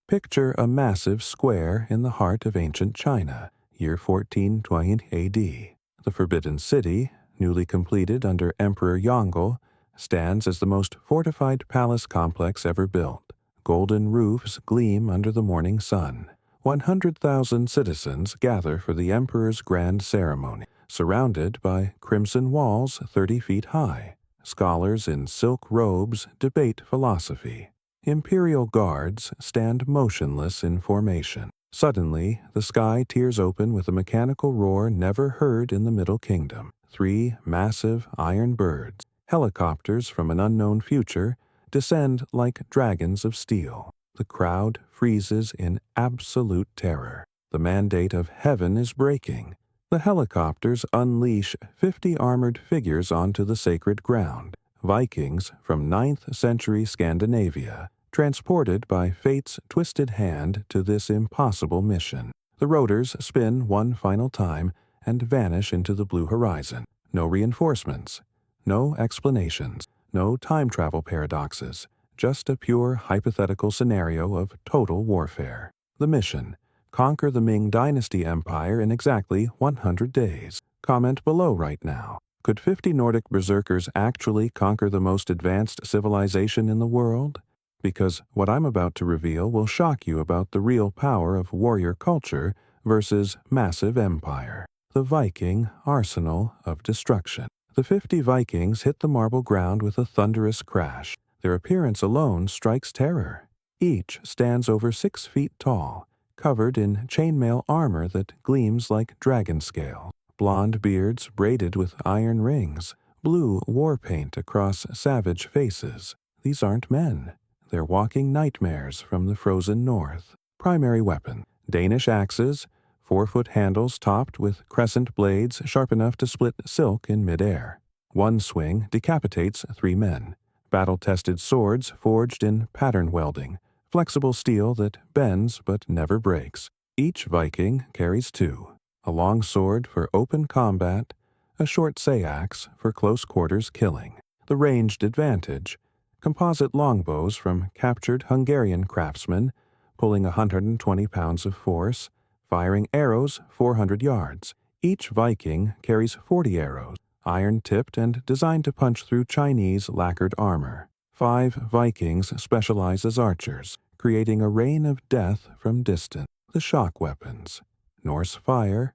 Picture a massive square in the heart of ancient China, year 1420 AD. The Forbidden City, newly completed under Emperor Yongle, stands as the most fortified palace complex ever built. Golden roofs gleam under the morning sun. 100,000 citizens gather for the emperor's grand ceremony, surrounded by crimson walls 30 feet high. Scholars in silk robes debate philosophy. Imperial guards stand motionless in formation. Suddenly, the sky tears open with a mechanical roar never heard in the Middle Kingdom. 3 massive iron birds, helicopters from an unknown future, descend like dragons of steel. The crowd freezes in absolute terror. The mandate of heaven is breaking. The helicopters unleash 50 armored figures onto the sacred ground. Vikings from 9th century Scandinavia, transported by fate's twisted hand to this impossible mission. The rotors spin one final time and vanish into the blue horizon. No reinforcements, no explanations, no time travel paradoxes, just a pure hypothetical scenario of total warfare. The mission: conquer the Ming Dynasty Empire in exactly 100 days. Comment below right now. Could 50 Nordic berserkers actually conquer the most advanced civilization in the world? Because what I'm about to reveal will shock you about the real power of warrior culture versus massive empire. The Viking arsenal of destruction. The 50 Vikings hit the marble ground with a thunderous crash. Their appearance alone strikes terror. Each stands over 6 feet tall, covered in chainmail armor that gleams like dragon scale. Blonde beards braided with iron rings, blue war paint across savage faces. These aren't men. They're walking nightmares from the frozen north. Primary weapon: Danish axes, 4-foot handles topped with crescent blades sharp enough to split silk in midair. One swing decapitates 3 men. Battle-tested swords forged in pattern welding, flexible steel that bends but never breaks. Each Viking carries 2. A long sword for open combat, a short sayaxe for close quarters killing. The ranged advantage: composite longbows from captured Hungarian craftsmen, pulling 120 pounds of force, firing arrows 400 yards. Each Viking carries 40 arrows, iron-tipped and designed to punch through Chinese lacquered armor. 5 Vikings specialize as archers, creating a rain of death from distance. The shock weapons: Norse fire,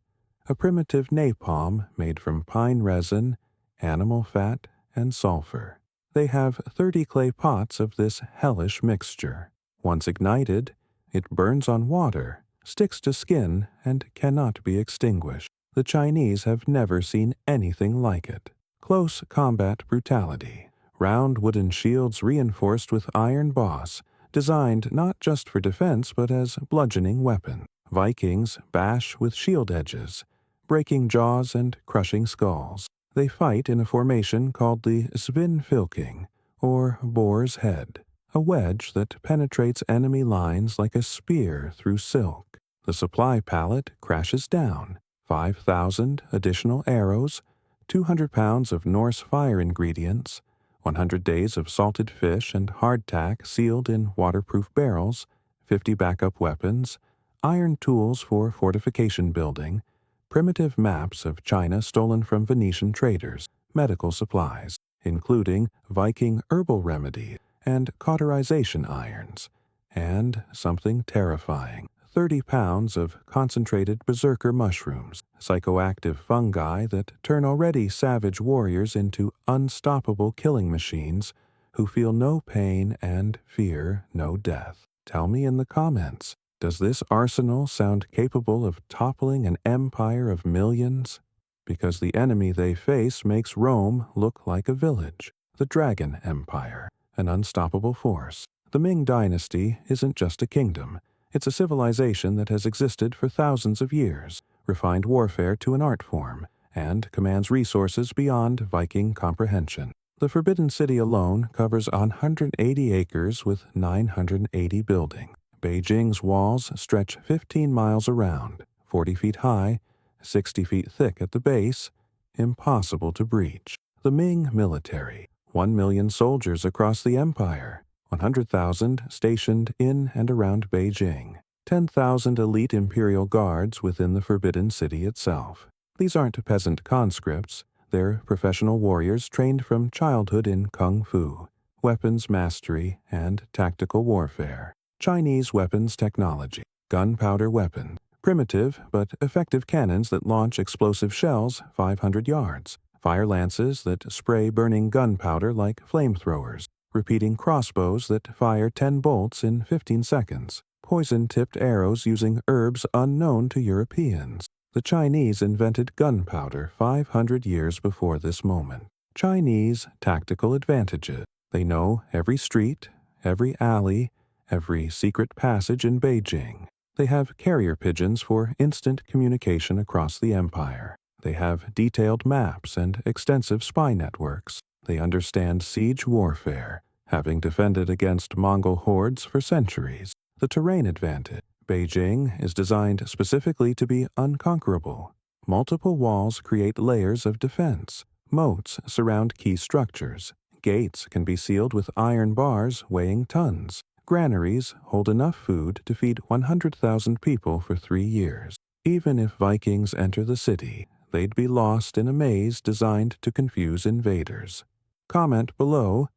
a primitive napalm made from pine resin, animal fat, and sulfur. They have 30 clay pots of this hellish mixture. Once ignited, it burns on water, sticks to skin, and cannot be extinguished. The Chinese have never seen anything like it. Close combat brutality: round wooden shields reinforced with iron boss, designed not just for defense but as bludgeoning weapon. Vikings bash with shield edges, breaking jaws and crushing skulls. They fight in a formation called the Svinfylking, or boar's head, a wedge that penetrates enemy lines like a spear through silk. The supply pallet crashes down. 5,000 additional arrows, 200 pounds of Norse fire ingredients, 100 days of salted fish and hardtack sealed in waterproof barrels, 50 backup weapons, iron tools for fortification building, primitive maps of China stolen from Venetian traders, medical supplies, including Viking herbal remedies and cauterization irons, and something terrifying: 30 pounds of concentrated berserker mushrooms, psychoactive fungi that turn already savage warriors into unstoppable killing machines who feel no pain and fear no death. Tell me in the comments, does this arsenal sound capable of toppling an empire of millions? Because the enemy they face makes Rome look like a village. The Dragon Empire, an unstoppable force. The Ming Dynasty isn't just a kingdom. It's a civilization that has existed for thousands of years, refined warfare to an art form, and commands resources beyond Viking comprehension. The Forbidden City alone covers 180 acres with 980 buildings. Beijing's walls stretch 15 miles around, 40 feet high, 60 feet thick at the base, impossible to breach. The Ming military: 1 million soldiers across the empire, 100,000 stationed in and around Beijing, 10,000 elite Imperial Guards within the Forbidden City itself. These aren't peasant conscripts, they're professional warriors trained from childhood in Kung Fu, weapons mastery, and tactical warfare. Chinese weapons technology, gunpowder weapons, primitive but effective cannons that launch explosive shells 500 yards, fire lances that spray burning gunpowder like flamethrowers, repeating crossbows that fire 10 bolts in 15 seconds, poison-tipped arrows using herbs unknown to Europeans. The Chinese invented gunpowder 500 years before this moment. Chinese tactical advantages. They know every street, every alley, every secret passage in Beijing. They have carrier pigeons for instant communication across the empire. They have detailed maps and extensive spy networks. They understand siege warfare, having defended against Mongol hordes for centuries. The terrain advantage. Beijing is designed specifically to be unconquerable. Multiple walls create layers of defense. Moats surround key structures. Gates can be sealed with iron bars weighing tons. Granaries hold enough food to feed 100,000 people for 3 years. Even if Vikings enter the city, they'd be lost in a maze designed to confuse invaders. Comment below,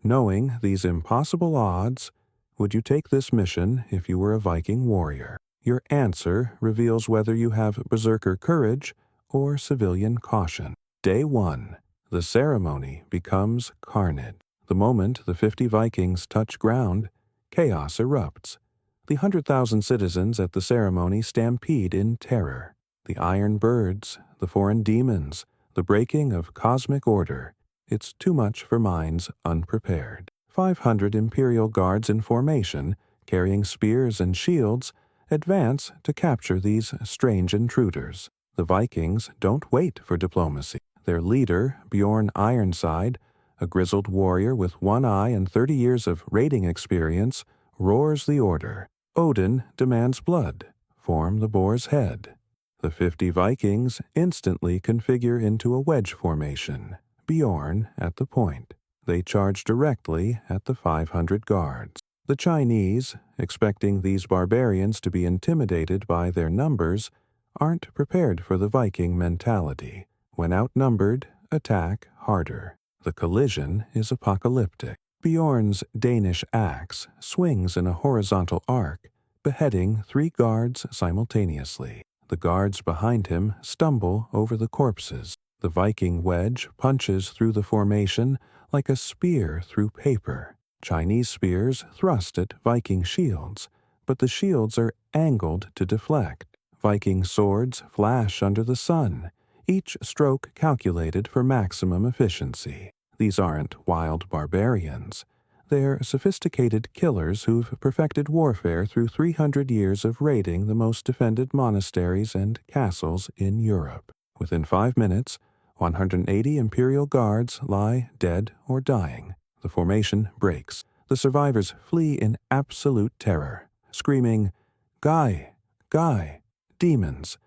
knowing these impossible odds, would you take this mission if you were a Viking warrior? Your answer reveals whether you have berserker courage or civilian caution. Day 1. The ceremony becomes carnage. The moment the 50 Vikings touch ground, chaos erupts. The 100,000 citizens at the ceremony stampede in terror. The iron birds, the foreign demons, the breaking of cosmic order. It's too much for minds unprepared. 500 Imperial Guards in formation, carrying spears and shields, advance to capture these strange intruders. The Vikings don't wait for diplomacy. Their leader, Bjorn Ironside, a grizzled warrior with one eye and 30 years of raiding experience, roars the order. Odin demands blood. Form the boar's head. The 50 Vikings instantly configure into a wedge formation, Bjorn at the point. They charge directly at the 500 guards. The Chinese, expecting these barbarians to be intimidated by their numbers, aren't prepared for the Viking mentality. When outnumbered, attack harder. The collision is apocalyptic. Bjorn's Danish axe swings in a horizontal arc, beheading 3 guards simultaneously. The guards behind him stumble over the corpses. The Viking wedge punches through the formation like a spear through paper. Chinese spears thrust at Viking shields, but the shields are angled to deflect. Viking swords flash under the sun, each stroke calculated for maximum efficiency. These aren't wild barbarians. They're sophisticated killers who've perfected warfare through 300 years of raiding the most defended monasteries and castles in Europe. Within 5 minutes, 180 Imperial Guards lie dead or dying. The formation breaks. The survivors flee in absolute terror, screaming, "Guy! Guy! Demons!"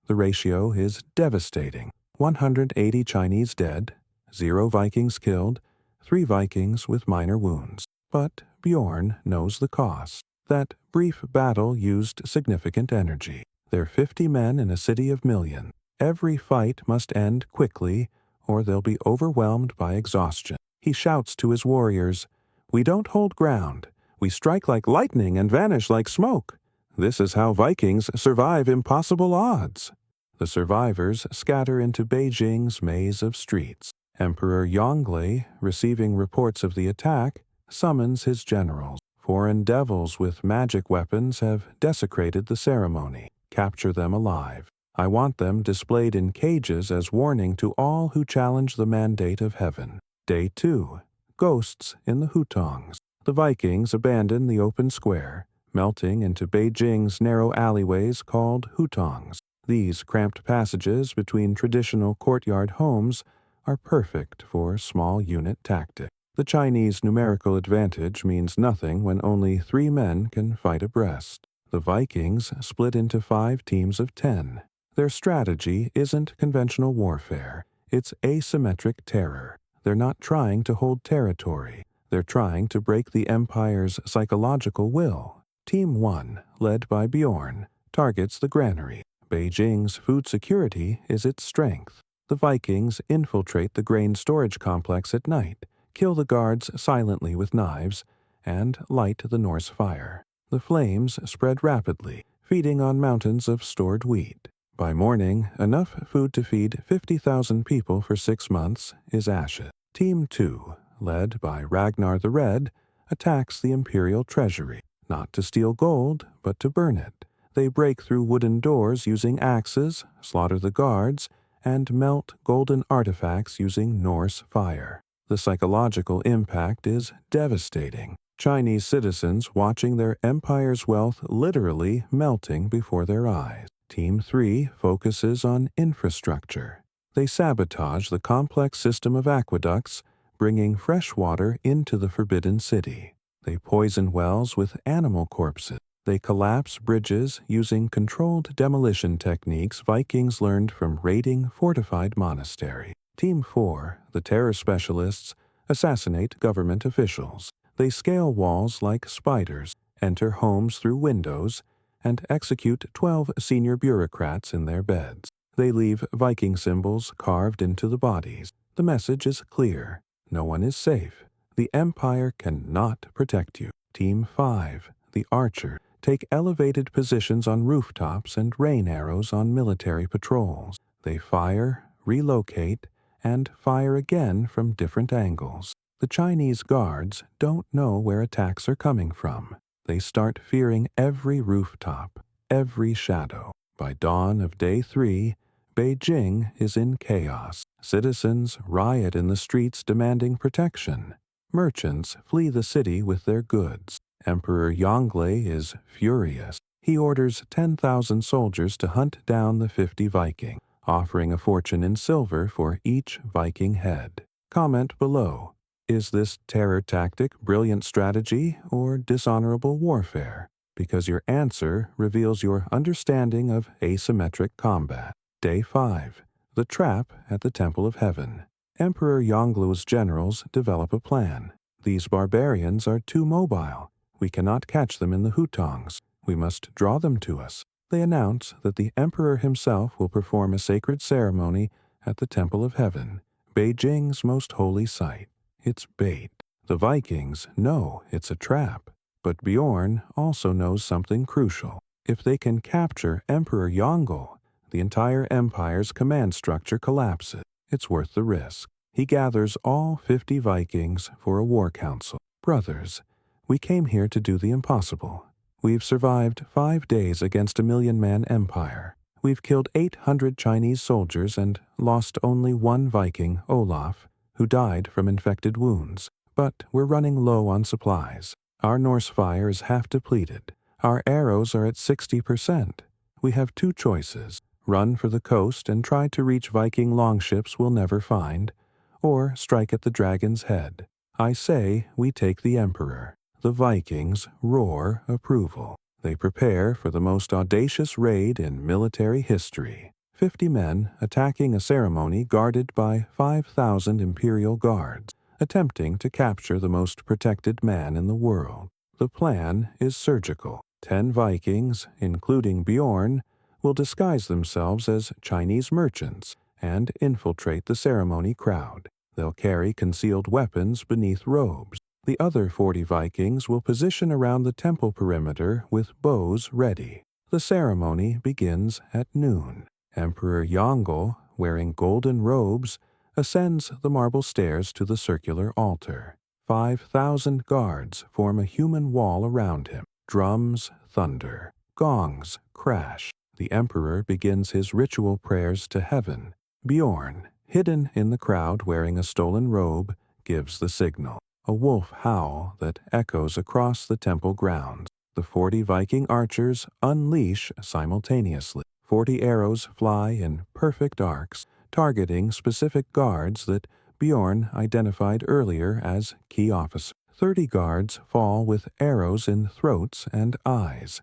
The ratio is devastating. 180 Chinese dead, 0 Vikings killed, 3 Vikings with minor wounds. But Bjorn knows the cost. That brief battle used significant energy. They're 50 men in a city of millions. Every fight must end quickly, or they'll be overwhelmed by exhaustion. He shouts to his warriors, "We don't hold ground. We strike like lightning and vanish like smoke. This is how Vikings survive impossible odds." The survivors scatter into Beijing's maze of streets. Emperor Yongle, receiving reports of the attack, summons his generals. Foreign devils with magic weapons have desecrated the ceremony. Capture them alive. I want them displayed in cages as warning to all who challenge the mandate of heaven. Day 2. Ghosts in the Hutongs. The Vikings abandon the open square, melting into Beijing's narrow alleyways called Hutongs. These cramped passages between traditional courtyard homes are perfect for small unit tactics. The Chinese numerical advantage means nothing when only 3 men can fight abreast. The Vikings split into 5 teams of 10. Their strategy isn't conventional warfare, it's asymmetric terror. They're not trying to hold territory, They're trying to break the Empire's psychological will. Team 1, led by Bjorn, targets the granary. Beijing's food security is its strength. The Vikings infiltrate the grain storage complex at night, kill the guards silently with knives, and light the Norse fire. The flames spread rapidly, feeding on mountains of stored wheat. By morning, enough food to feed 50,000 people for 6 months is ashes. Team 2, led by Ragnar the Red, attacks the Imperial treasury, not to steal gold, but to burn it. They break through wooden doors using axes, slaughter the guards, and melt golden artifacts using Norse fire. The psychological impact is devastating. Chinese citizens watching their empire's wealth literally melting before their eyes. Team 3 focuses on infrastructure. They sabotage the complex system of aqueducts, bringing fresh water into the Forbidden City. They poison wells with animal corpses. They collapse bridges using controlled demolition techniques Vikings learned from raiding fortified monasteries. Team 4, the terror specialists, assassinate government officials. They scale walls like spiders, enter homes through windows, and execute 12 senior bureaucrats in their beds. They leave Viking symbols carved into the bodies. The message is clear. No one is safe. The Empire cannot protect you. Team 5, the archers, take elevated positions on rooftops and rain arrows on military patrols. They fire, relocate, and fire again from different angles. The Chinese guards don't know where attacks are coming from. They start fearing every rooftop, every shadow. By dawn of day 3, Beijing is in chaos. Citizens riot in the streets demanding protection. Merchants flee the city with their goods. Emperor Yongle is furious. He orders 10,000 soldiers to hunt down the 50 Viking, offering a fortune in silver for each Viking head. Comment below. Is this terror tactic brilliant strategy or dishonorable warfare? Because your answer reveals your understanding of asymmetric combat. Day 5. The Trap at the Temple of Heaven. Emperor Yonglu's generals develop a plan. These barbarians are too mobile. We cannot catch them in the Hutongs. We must draw them to us. They announce that the emperor himself will perform a sacred ceremony at the Temple of Heaven, Beijing's most holy site. It's bait. The Vikings know it's a trap. But Bjorn also knows something crucial. If they can capture Emperor Yongle, the entire empire's command structure collapses. It's worth the risk. He gathers all 50 Vikings for a war council. Brothers, we came here to do the impossible. We've survived 5 days against a 1,000,000-man empire. We've killed 800 Chinese soldiers and lost only 1 Viking, Olaf, who died from infected wounds. But we're running low on supplies. Our Norse fire is half depleted. Our arrows are at 60%. We have 2 choices. Run for the coast and try to reach Viking longships we'll never find, or strike at the dragon's head. I say we take the emperor. The Vikings roar approval. They prepare for the most audacious raid in military history. 50 men attacking a ceremony guarded by 5,000 Imperial guards, attempting to capture the most protected man in the world. The plan is surgical. 10 Vikings, including Bjorn, will disguise themselves as Chinese merchants and infiltrate the ceremony crowd. They'll carry concealed weapons beneath robes. The other 40 Vikings will position around the temple perimeter with bows ready. The ceremony begins at noon. Emperor Yongle, wearing golden robes, ascends the marble stairs to the circular altar. 5,000 guards form a human wall around him. Drums thunder. Gongs crash. The emperor begins his ritual prayers to heaven. Bjorn, hidden in the crowd wearing a stolen robe, gives the signal. A wolf howl that echoes across the temple grounds. The 40 Viking archers unleash simultaneously. 40 arrows fly in perfect arcs, targeting specific guards that Bjorn identified earlier as key officers. 30 guards fall with arrows in throats and eyes.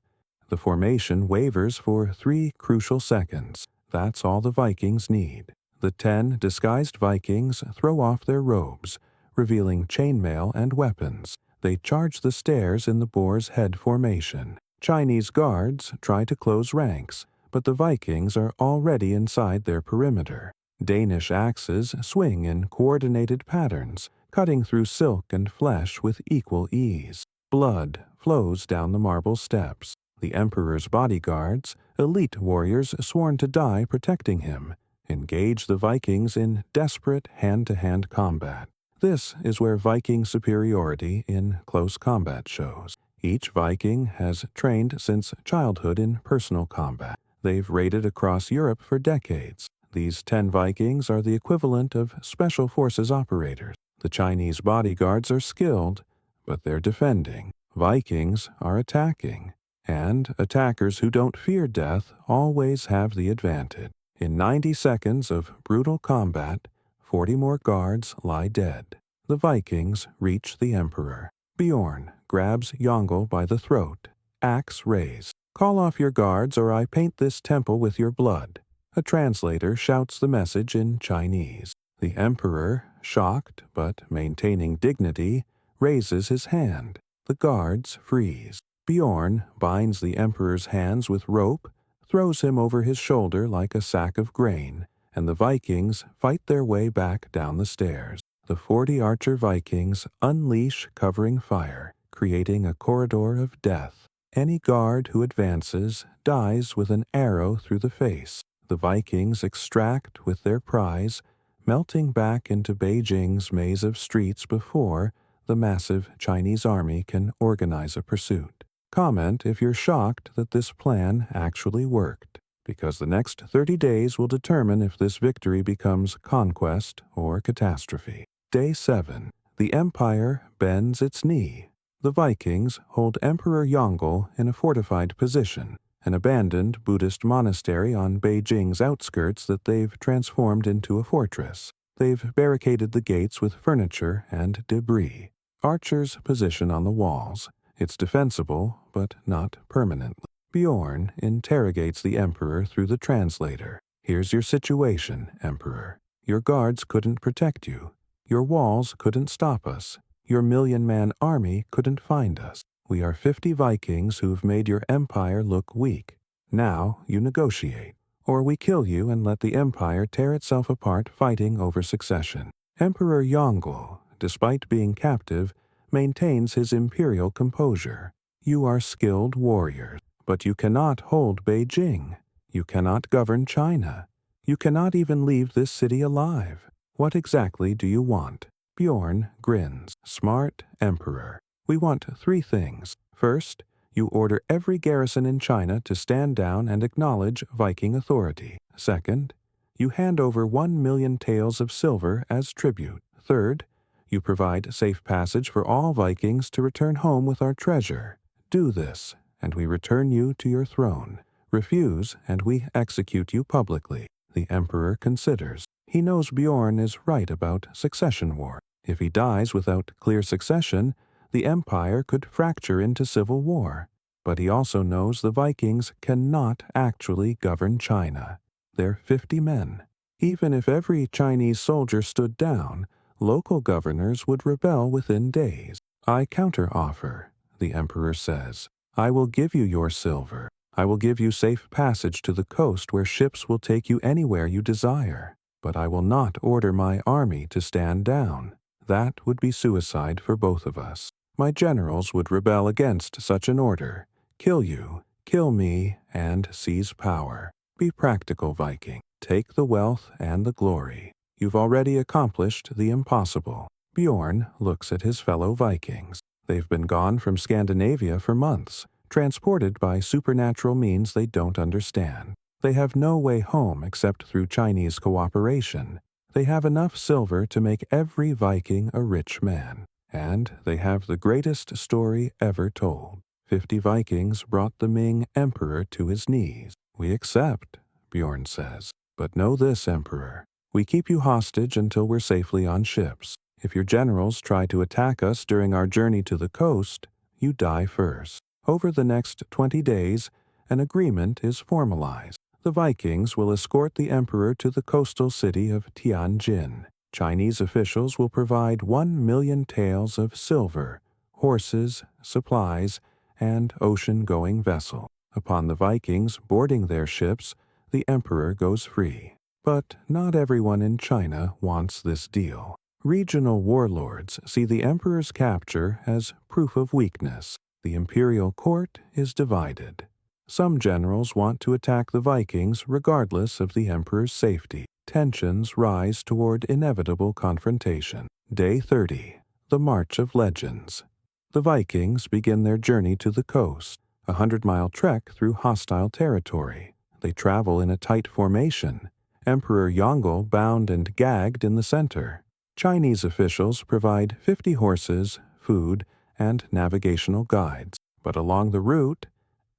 The formation wavers for 3 crucial seconds. That's all the Vikings need. The 10 disguised Vikings throw off their robes, revealing chainmail and weapons. They charge the stairs in the boar's head formation. Chinese guards try to close ranks, but the Vikings are already inside their perimeter. Danish axes swing in coordinated patterns, cutting through silk and flesh with equal ease. Blood flows down the marble steps. The Emperor's bodyguards, elite warriors sworn to die protecting him, engage the Vikings in desperate hand-to-hand combat. This is where Viking superiority in close combat shows. Each Viking has trained since childhood in personal combat. They've raided across Europe for decades. These 10 Vikings are the equivalent of special forces operators. The Chinese bodyguards are skilled, but they're defending. Vikings are attacking. And attackers who don't fear death always have the advantage. In 90 seconds of brutal combat, 40 more guards lie dead. The Vikings reach the Emperor. Bjorn grabs Yongle by the throat. Axe raised. "Call off your guards or I paint this temple with your blood." A translator shouts the message in Chinese. The Emperor, shocked but maintaining dignity, raises his hand. The guards freeze. Bjorn binds the Emperor's hands with rope, throws him over his shoulder like a sack of grain, and the Vikings fight their way back down the stairs. The 40 archer Vikings unleash covering fire, creating a corridor of death. Any guard who advances dies with an arrow through the face. The Vikings extract with their prize, melting back into Beijing's maze of streets before the massive Chinese army can organize a pursuit. Comment if you're shocked that this plan actually worked, because the next 30 days will determine if this victory becomes conquest or catastrophe. Day 7. The Empire bends its knee. The Vikings hold Emperor Yongle in a fortified position, an abandoned Buddhist monastery on Beijing's outskirts that they've transformed into a fortress. They've barricaded the gates with furniture and debris. Archers position on the walls. It's defensible, but not permanently. Bjorn interrogates the Emperor through the translator. "Here's your situation, Emperor. Your guards couldn't protect you. Your walls couldn't stop us. Your million-man army couldn't find us. We are 50 Vikings who've made your empire look weak. Now you negotiate. Or we kill you and let the empire tear itself apart fighting over succession." Emperor Yongle, despite being captive, maintains his imperial composure. "You are skilled warriors, but you cannot hold Beijing. You cannot govern China. You cannot even leave this city alive. What exactly do you want?" Bjorn grins. "Smart Emperor. We want 3 things. First, you order every garrison in China to stand down and acknowledge Viking authority. Second, you hand over 1 million taels of silver as tribute. Third, you provide safe passage for all Vikings to return home with our treasure. Do this, and we return you to your throne. Refuse, and we execute you publicly." The Emperor considers. He knows Bjorn is right about succession war. If he dies without clear succession, the empire could fracture into civil war. But he also knows the Vikings cannot actually govern China. They're 50 men. Even if every Chinese soldier stood down, local governors would rebel within days. "I counteroffer," the Emperor says. "I will give you your silver. I will give you safe passage to the coast where ships will take you anywhere you desire. But I will not order my army to stand down. That would be suicide for both of us. My generals would rebel against such an order. Kill you, kill me, and seize power. Be practical, Viking. Take the wealth and the glory. You've already accomplished the impossible." Bjorn looks at his fellow Vikings. They've been gone from Scandinavia for months, transported by supernatural means they don't understand. They have no way home except through Chinese cooperation. They have enough silver to make every Viking a rich man. And they have the greatest story ever told. 50 Vikings brought the Ming Emperor to his knees. "We accept," Bjorn says. "But know this, Emperor. We keep you hostage until we're safely on ships. If your generals try to attack us during our journey to the coast, you die first. Over the next 20 days, an agreement is formalized. The Vikings will escort the Emperor to the coastal city of Tianjin. Chinese officials will provide 1 million taels of silver, horses, supplies, and ocean-going vessel. Upon the Vikings boarding their ships, the emperor goes free. But not everyone in China wants this deal. Regional warlords see the emperor's capture as proof of weakness. The imperial court is divided. Some generals want to attack the Vikings regardless of the emperor's safety. Tensions rise toward inevitable confrontation. Day 30. The March of Legends. The Vikings begin their journey to the coast, a 100-mile trek through hostile territory. They travel in a tight formation, Emperor Yongle bound and gagged in the center. Chinese officials provide 50 horses, food, and navigational guides. But along the route,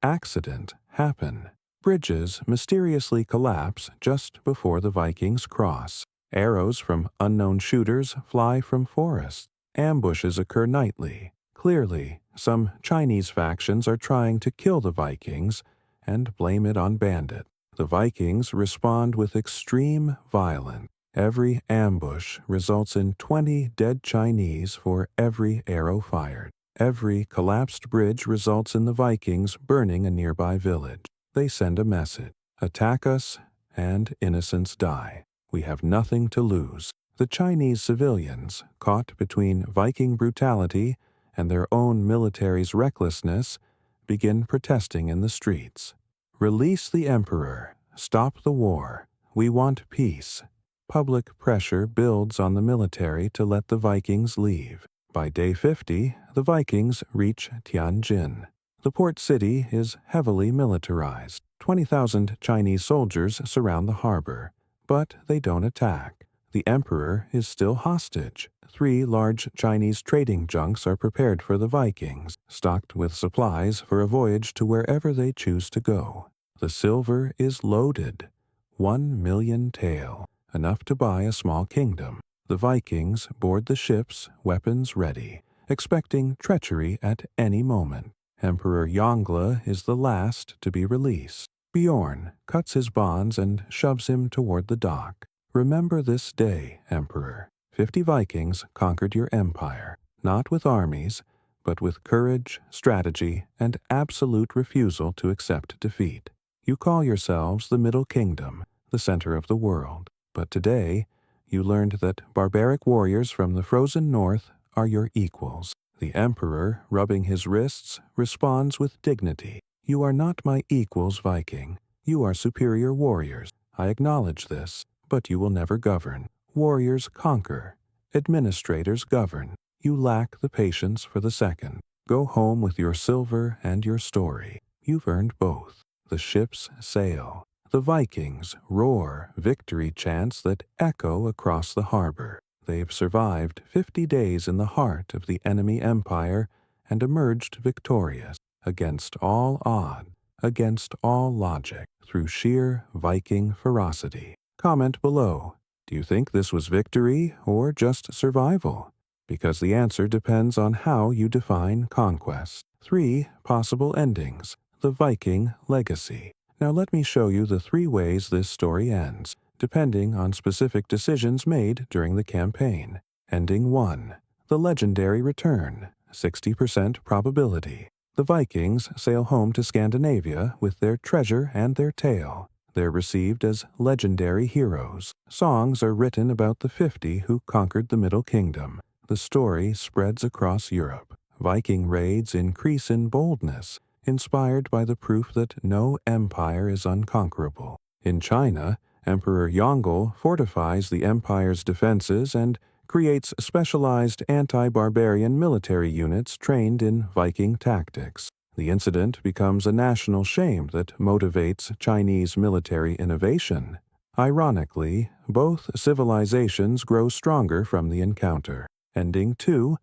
accidents happen. Bridges mysteriously collapse just before the Vikings cross. Arrows from unknown shooters fly from forests. Ambushes occur nightly. Clearly, some Chinese factions are trying to kill the Vikings and blame it on bandits. The Vikings respond with extreme violence. Every ambush results in 20 dead Chinese for every arrow fired. Every collapsed bridge results in the Vikings burning a nearby village. They send a message: attack us, and innocents die. We have nothing to lose. The Chinese civilians, caught between Viking brutality and their own military's recklessness, begin protesting in the streets. Release the emperor. Stop the war. We want peace. Public pressure builds on the military to let the Vikings leave. By day 50, the Vikings reach Tianjin. The port city is heavily militarized. 20,000 Chinese soldiers surround the harbor, but they don't attack. The emperor is still hostage. 3 large Chinese trading junks are prepared for the Vikings, stocked with supplies for a voyage to wherever they choose to go. The silver is loaded. 1 million tael, enough to buy a small kingdom. The Vikings board the ships, weapons ready, expecting treachery at any moment. Emperor Yongle is the last to be released. Bjorn cuts his bonds and shoves him toward the dock. Remember this day, Emperor. 50 Vikings conquered your empire, not with armies, but with courage, strategy, and absolute refusal to accept defeat. You call yourselves the Middle Kingdom, the center of the world. But today, you learned that barbaric warriors from the frozen north are your equals. The emperor, rubbing his wrists, responds with dignity. You are not my equals, Viking. You are superior warriors. I acknowledge this, but you will never govern. Warriors conquer. Administrators govern. You lack the patience for the second. Go home with your silver and your story. You've earned both. The ships sail. The Vikings roar victory chants that echo across the harbor. They've survived 50 days in the heart of the enemy empire and emerged victorious, against all odds, against all logic, through sheer Viking ferocity. Comment below. Do you think this was victory or just survival? Because the answer depends on how you define conquest. 3 possible endings. The Viking legacy. Now let me show you the 3 ways this story ends, depending on specific decisions made during the campaign. Ending 1. The legendary return, 60% probability. The Vikings sail home to Scandinavia with their treasure and their tale. They're received as legendary heroes. Songs are written about the 50 who conquered the Middle Kingdom. The story spreads across Europe. Viking raids increase in boldness, inspired by the proof that no empire is unconquerable. In China, Emperor Yongle fortifies the empire's defenses and creates specialized anti-barbarian military units trained in Viking tactics. The incident becomes a national shame that motivates Chinese military innovation. Ironically, both civilizations grow stronger from the encounter. Ending 2.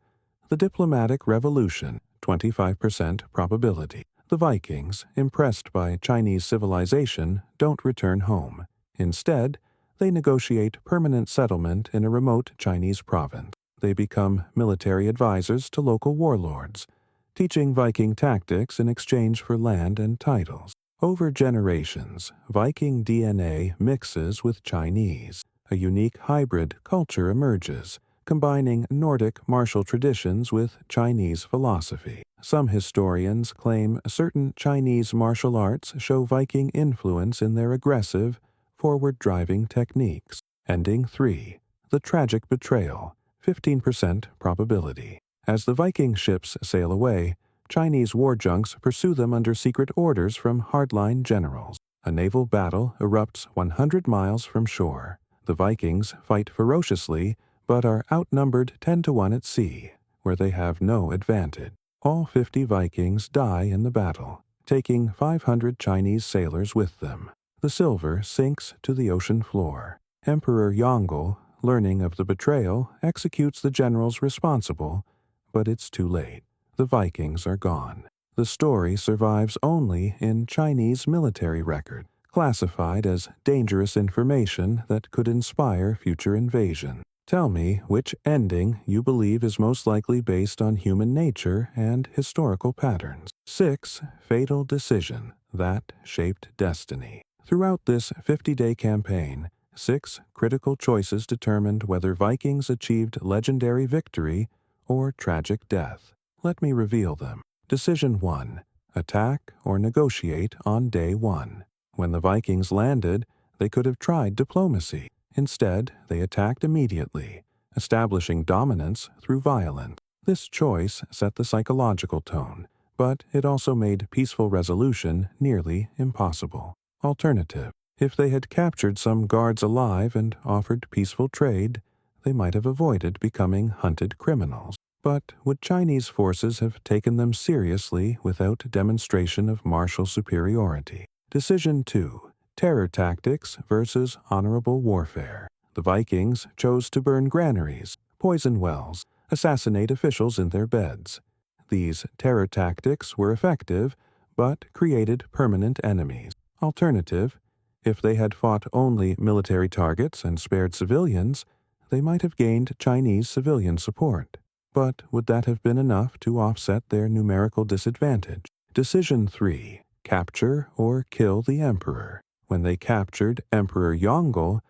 The diplomatic revolution, 25% probability. The Vikings, impressed by Chinese civilization, don't return home. Instead, they negotiate permanent settlement in a remote Chinese province. They become military advisors to local warlords, teaching Viking tactics in exchange for land and titles. Over generations, Viking DNA mixes with Chinese. a unique hybrid culture emerges, combining Nordic martial traditions with Chinese philosophy. Some historians claim certain Chinese martial arts show Viking influence in their aggressive, forward-driving techniques. Ending 3. The tragic betrayal, 15% probability. As the Viking ships sail away, Chinese war junks pursue them under secret orders from hardline generals. A naval battle erupts 100 miles from shore. The Vikings fight ferociously, but are outnumbered 10-1 at sea, where they have no advantage. All 50 Vikings die in the battle, taking 500 Chinese sailors with them. The silver sinks to the ocean floor. Emperor Yongle, learning of the betrayal, executes the generals responsible, but it's too late. The Vikings are gone. The story survives only in Chinese military record, classified as dangerous information that could inspire future invasion. Tell me which ending you believe is most likely based on human nature and historical patterns. 6. Fatal decision that shaped destiny. Throughout this 50-day campaign, 6 critical choices determined whether Vikings achieved legendary victory or tragic death. Let me reveal them. Decision 1. Attack or negotiate on day 1. When the Vikings landed, they could have tried diplomacy. Instead, they attacked immediately, establishing dominance through violence. This choice set the psychological tone, but it also made peaceful resolution nearly impossible. Alternative. If they had captured some guards alive and offered peaceful trade, they might have avoided becoming hunted criminals. But would Chinese forces have taken them seriously without demonstration of martial superiority? Decision 2. Terror tactics versus honorable warfare. The Vikings chose to burn granaries, poison wells, assassinate officials in their beds. These terror tactics were effective, but created permanent enemies. Alternative. If they had fought only military targets and spared civilians, they might have gained Chinese civilian support. But would that have been enough to offset their numerical disadvantage? Decision 3. Capture or kill the emperor. When they captured Emperor Yongle,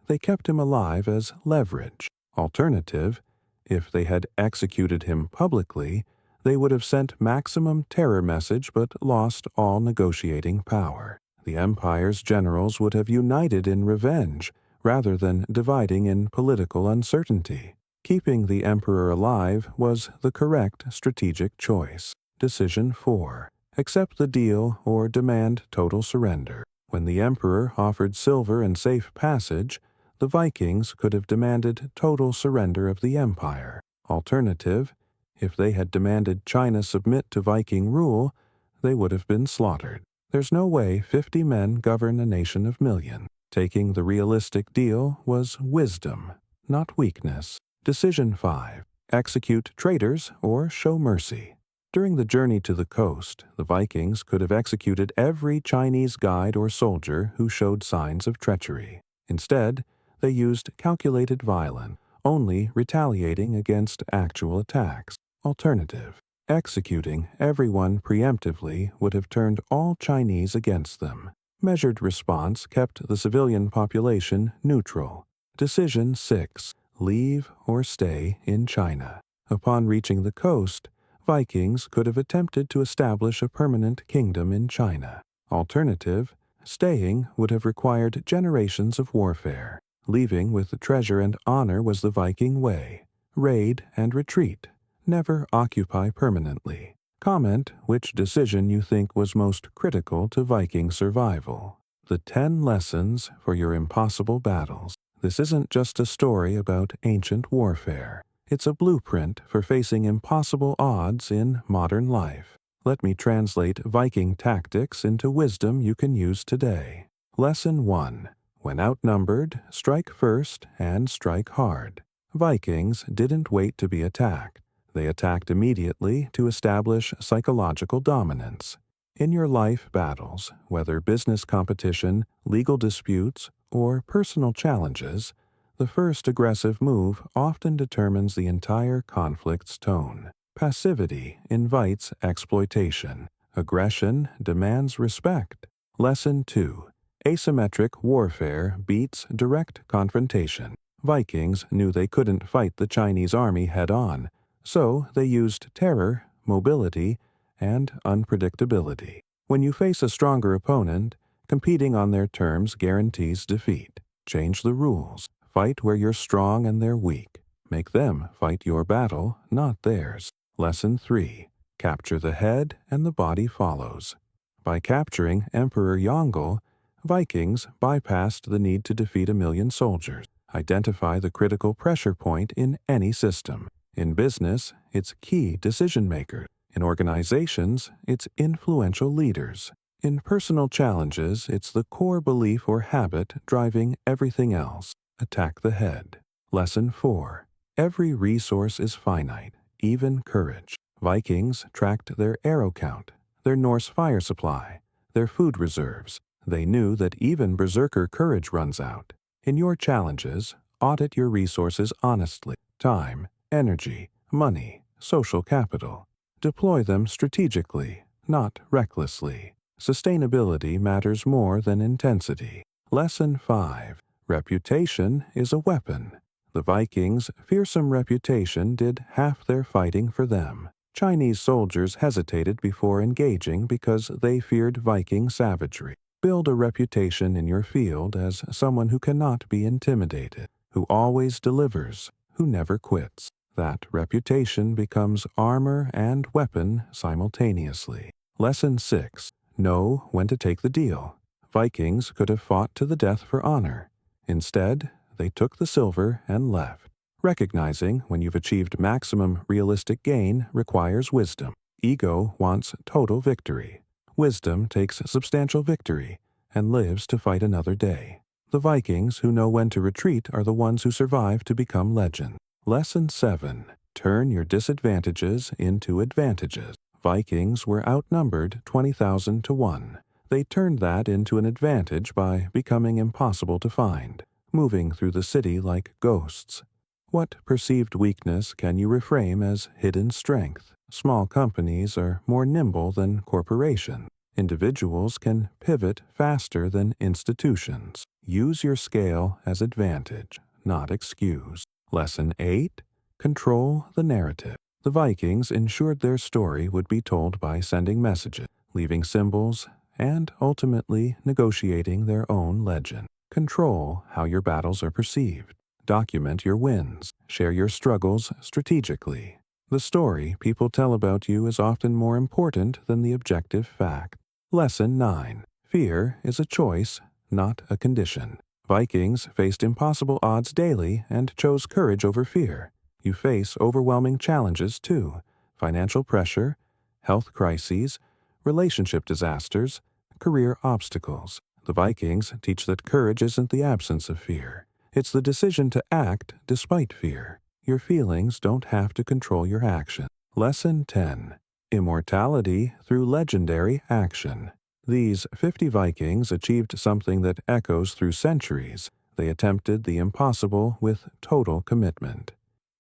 they kept him alive as leverage. Alternative. If they had executed him publicly, they would have sent maximum terror message but lost all negotiating power. The empire's generals would have united in revenge rather than dividing in political uncertainty. Keeping the emperor alive was the correct strategic choice. Decision 4. Accept the deal or demand total surrender. When the emperor offered silver and safe passage, the Vikings could have demanded total surrender of the empire. Alternative, if they had demanded China submit to Viking rule, they would have been slaughtered. There's no way 50 men govern a nation of millions. Taking the realistic deal was wisdom, not weakness. Decision 5. Execute traitors or show mercy. During the journey to the coast, the Vikings could have executed every Chinese guide or soldier who showed signs of treachery. Instead, they used calculated violence, only retaliating against actual attacks. Alternative. Executing everyone preemptively would have turned all Chinese against them. Measured response kept the civilian population neutral. Decision 6. Leave or stay in China. Upon reaching the coast, Vikings could have attempted to establish a permanent kingdom in China. Alternative, staying would have required generations of warfare. Leaving with the treasure and honor was the Viking way. Raid and retreat. Never occupy permanently. Comment which decision you think was most critical to Viking survival. The 10 lessons for your impossible battles. This isn't just a story about ancient warfare. It's a blueprint for facing impossible odds in modern life. Let me translate Viking tactics into wisdom you can use today. Lesson 1. When outnumbered, strike first and strike hard. Vikings didn't wait to be attacked. They attacked immediately to establish psychological dominance. In your life battles, whether business competition, legal disputes, or personal challenges, the first aggressive move often determines the entire conflict's tone. Passivity invites exploitation. Aggression demands respect. Lesson 2. Asymmetric warfare beats direct confrontation. Vikings knew they couldn't fight the Chinese army head-on, so they used terror, mobility, and unpredictability. When you face a stronger opponent, competing on their terms guarantees defeat. Change the rules. Fight where you're strong and they're weak. Make them fight your battle, not theirs. Lesson 3. Capture the head and the body follows. By capturing Emperor Yongle, Vikings bypassed the need to defeat 1,000,000 soldiers. Identify the critical pressure point in any system. In business, it's key decision makers. In organizations, it's influential leaders. In personal challenges, it's the core belief or habit driving everything else. Attack the head. Lesson 4. Every resource is finite, even courage. Vikings tracked their arrow count, their Norse fire supply, their food reserves. They knew that even berserker courage runs out. In your challenges, audit your resources honestly. Time, energy, money, social capital. Deploy them strategically, not recklessly. Sustainability matters more than intensity. Lesson 5. Reputation is a weapon. The Vikings' fearsome reputation did half their fighting for them. Chinese soldiers hesitated before engaging because they feared Viking savagery. Build a reputation in your field as someone who cannot be intimidated, who always delivers, who never quits. That reputation becomes armor and weapon simultaneously. Lesson 6. Know when to take the deal. Vikings could have fought to the death for honor. Instead, they took the silver and left. Recognizing when you've achieved maximum realistic gain requires wisdom. Ego wants total victory. Wisdom takes substantial victory and lives to fight another day. The Vikings who know when to retreat are the ones who survive to become legend. Lesson 7. Turn your disadvantages into advantages. Vikings were outnumbered 20,000 to 1. They turned that into an advantage by becoming impossible to find, moving through the city like ghosts. What perceived weakness can you reframe as hidden strength? Small companies are more nimble than corporations. Individuals can pivot faster than institutions. Use your scale as advantage, not excuse. Lesson 8. Control the narrative. The Vikings ensured their story would be told by sending messages, leaving symbols, and ultimately negotiating their own legend. Control how your battles are perceived. Document your wins. Share your struggles strategically. The story people tell about you is often more important than the objective fact. Lesson 9. Fear is a choice, not a condition. Vikings faced impossible odds daily and chose courage over fear. You face overwhelming challenges too: financial pressure, health crises, relationship disasters, career obstacles. The Vikings teach that courage isn't the absence of fear. It's the decision to act despite fear. Your feelings don't have to control your action. Lesson 10. Immortality through legendary action. These 50 Vikings achieved something that echoes through centuries. They attempted the impossible with total commitment.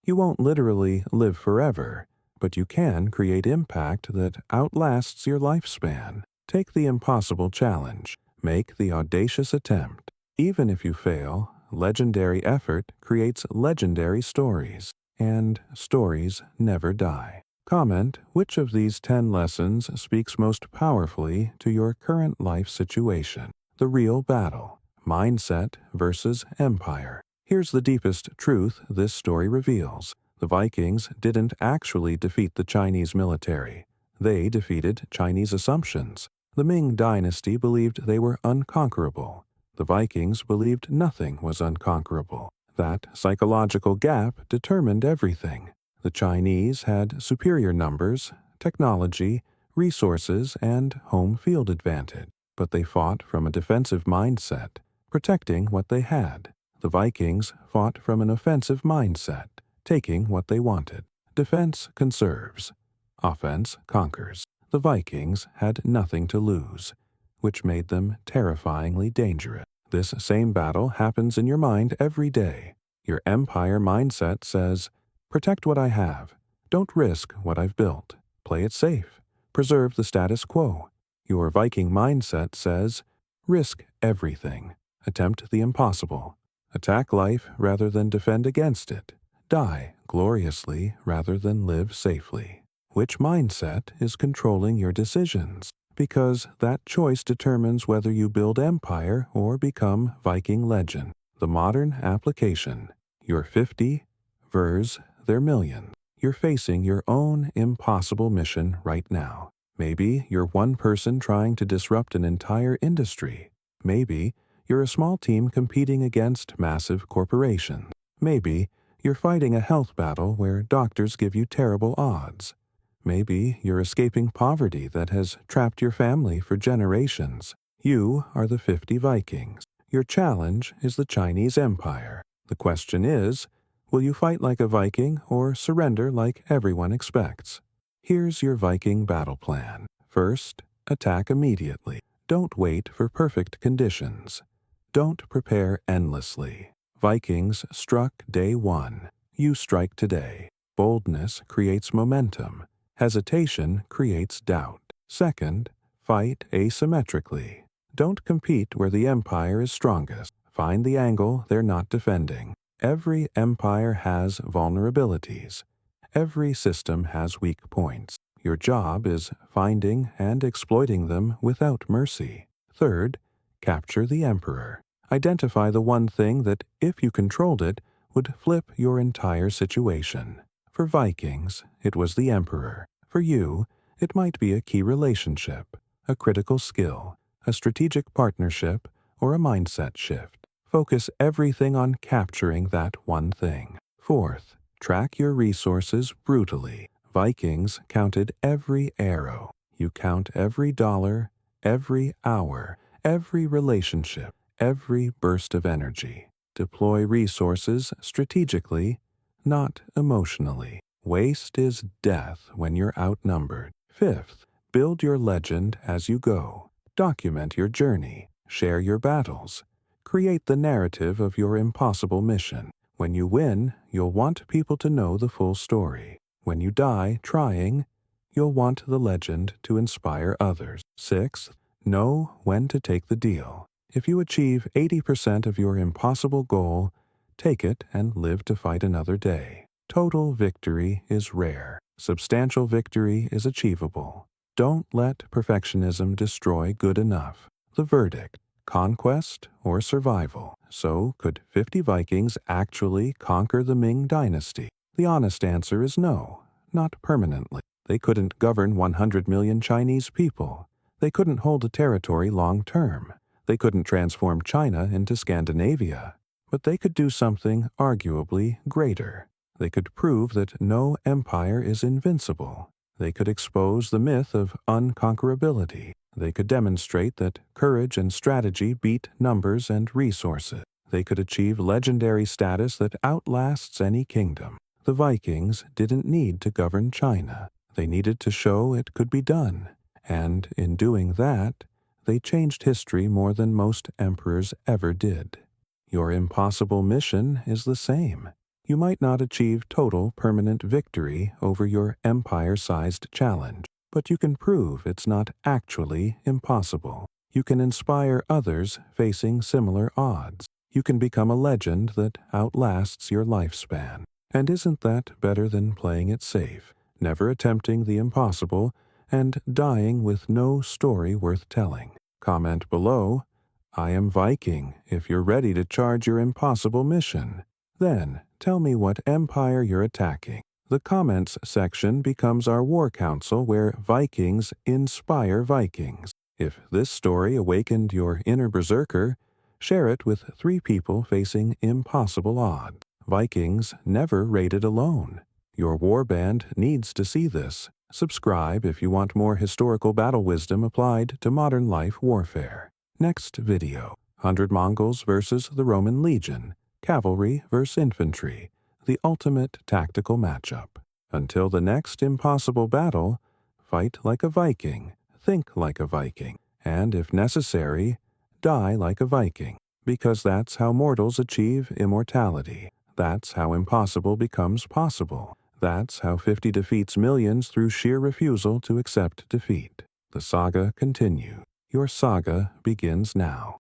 You won't literally live forever, but you can create impact that outlasts your lifespan. Take the impossible challenge. Make the audacious attempt. Even if you fail, legendary effort creates legendary stories, and stories never die. Comment which of these 10 lessons speaks most powerfully to your current life situation. The real battle. Mindset versus empire. Here's the deepest truth this story reveals. The Vikings didn't actually defeat the Chinese military. They defeated Chinese assumptions. The Ming dynasty believed they were unconquerable. The Vikings believed nothing was unconquerable. That psychological gap determined everything. The Chinese had superior numbers, technology, resources, and home field advantage, but they fought from a defensive mindset, protecting what they had. The Vikings fought from an offensive mindset, taking what they wanted. Defense conserves. Offense conquers. The Vikings had nothing to lose, which made them terrifyingly dangerous. This same battle happens in your mind every day. Your empire mindset says, protect what I have. Don't risk what I've built. Play it safe. Preserve the status quo. Your Viking mindset says, Risk everything. Attempt the impossible. Attack life rather than defend against it. Die gloriously rather than live safely. Which mindset is controlling your decisions? Because that choice determines whether you build empire or become Viking legend. The modern application. You're 50, vers, they're millions. You're facing your own impossible mission right now. Maybe you're one person trying to disrupt an entire industry. Maybe you're a small team competing against massive corporations. Maybe you're fighting a health battle where doctors give you terrible odds. Maybe you're escaping poverty that has trapped your family for generations. You are the 50 Vikings. Your challenge is the Chinese Empire. The question is, will you fight like a Viking or surrender like everyone expects? Here's your Viking battle plan. First, attack immediately. Don't wait for perfect conditions. Don't prepare endlessly. Vikings struck day one. You strike today. Boldness creates momentum. Hesitation creates doubt. Second, fight asymmetrically. Don't compete where the empire is strongest. Find the angle they're not defending. Every empire has vulnerabilities. Every system has weak points. Your job is finding and exploiting them without mercy. Third, capture the emperor. Identify the one thing that, if you controlled it, would flip your entire situation. For Vikings, it was the emperor. For you, it might be a key relationship, a critical skill, a strategic partnership, or a mindset shift. Focus everything on capturing that one thing. Fourth, track your resources brutally. Vikings counted every arrow. You count every dollar, every hour, every relationship, every burst of energy. Deploy resources strategically, not emotionally. Waste is death when you're outnumbered. Fifth, build your legend as you go. Document your journey. Share your battles. Create the narrative of your impossible mission. When you win, you'll want people to know the full story. When you die trying, you'll want the legend to inspire others. Sixth, know when to take the deal. If you achieve 80% of your impossible goal, take it and live to fight another day. Total victory is rare. Substantial victory is achievable. Don't let perfectionism destroy good enough. The verdict: conquest or survival. So, could 50 Vikings actually conquer the Ming dynasty? The honest answer is no, not permanently. They couldn't govern 100 million Chinese people. They couldn't hold a territory long term. They couldn't transform China into Scandinavia. But they could do something arguably greater. They could prove that no empire is invincible. They could expose the myth of unconquerability. They could demonstrate that courage and strategy beat numbers and resources. They could achieve legendary status that outlasts any kingdom. The Vikings didn't need to govern China. They needed to show it could be done. And in doing that, they changed history more than most emperors ever did. Your impossible mission is the same. You might not achieve total permanent victory over your empire-sized challenge, but you can prove it's not actually impossible. You can inspire others facing similar odds. You can become a legend that outlasts your lifespan. And isn't that better than playing it safe, never attempting the impossible, and dying with no story worth telling? Comment below, "I am Viking," if you're ready to charge your impossible mission. Then, tell me what empire you're attacking. The comments section becomes our war council where Vikings inspire Vikings. If this story awakened your inner berserker, share it with 3 people facing impossible odds. Vikings never raided alone. Your warband needs to see this. Subscribe if you want more historical battle wisdom applied to modern life warfare. Next video: 100 Mongols versus the Roman Legion. Cavalry versus infantry. The ultimate tactical matchup. Until the next impossible battle, fight like a Viking, think like a Viking, and if necessary, die like a Viking. Because that's how mortals achieve immortality. That's how impossible becomes possible. That's how 50 defeats millions through sheer refusal to accept defeat. The saga continues. Your saga begins now.